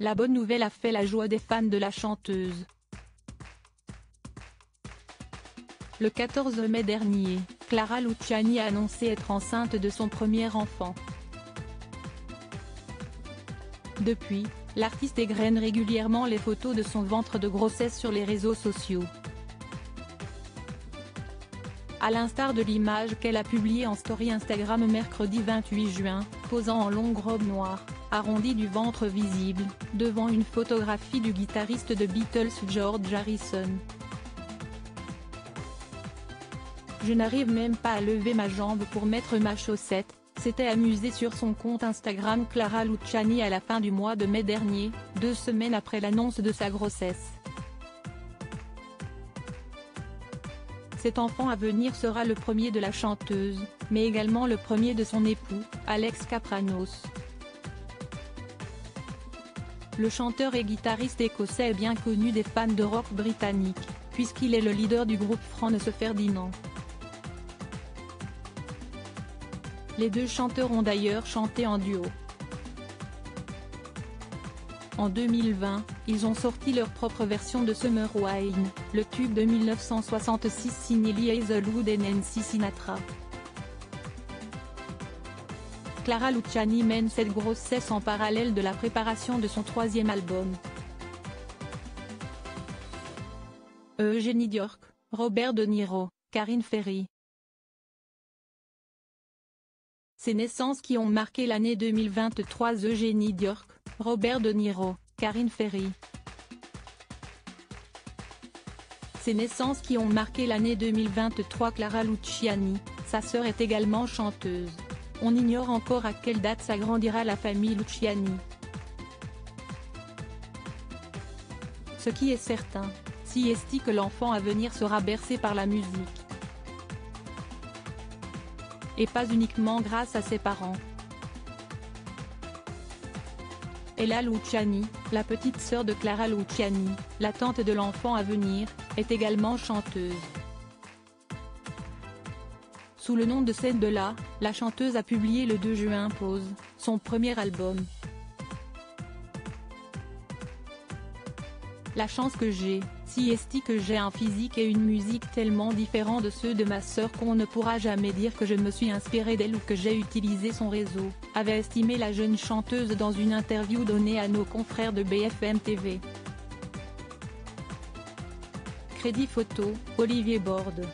La bonne nouvelle a fait la joie des fans de la chanteuse. Le 14 mai dernier, Clara Luciani a annoncé être enceinte de son premier enfant. Depuis, l'artiste égrène régulièrement les photos de son ventre de grossesse sur les réseaux sociaux. À l'instar de l'image qu'elle a publiée en story Instagram mercredi 28 juin, posant en longue robe noire, arrondie du ventre visible, devant une photographie du guitariste de Beatles George Harrison. « Je n'arrive même pas à lever ma jambe pour mettre ma chaussette », s'était amusée sur son compte Instagram Clara Luciani à la fin du mois de mai dernier, 2 semaines après l'annonce de sa grossesse. Cet enfant à venir sera le premier de la chanteuse, mais également le premier de son époux, Alex Kapranos. Le chanteur et guitariste écossais est bien connu des fans de rock britannique, puisqu'il est le leader du groupe Franz Ferdinand. Les deux chanteurs ont d'ailleurs chanté en duo. En 2020, ils ont sorti leur propre version de Summer Wine, le tube de 1966 signé Lee Hazelwood et Nancy Sinatra. Clara Luciani mène cette grossesse en parallèle de la préparation de son 3e album. Eugénie Diorc, Robert De Niro, Karine Ferry. Ces naissances qui ont marqué l'année 2023. Eugénie Diorc, Robert De Niro, Karine Ferry. Ces naissances qui ont marqué l'année 2023. Clara Luciani, sa sœur est également chanteuse. On ignore encore à quelle date s'agrandira la famille Luciani. Ce qui est certain, c'est que l'enfant à venir sera bercé par la musique. Et pas uniquement grâce à ses parents. Ella Luciani, la petite sœur de Clara Luciani, la tante de l'enfant à venir, est également chanteuse. Sous le nom de scène de la chanteuse a publié le 2 juin Pose, son premier album. La chance que j'ai, c'est que j'ai un physique et une musique tellement différents de ceux de ma sœur qu'on ne pourra jamais dire que je me suis inspirée d'elle ou que j'ai utilisé son réseau, avait estimé la jeune chanteuse dans une interview donnée à nos confrères de BFM TV. Crédit photo, Olivier Borde.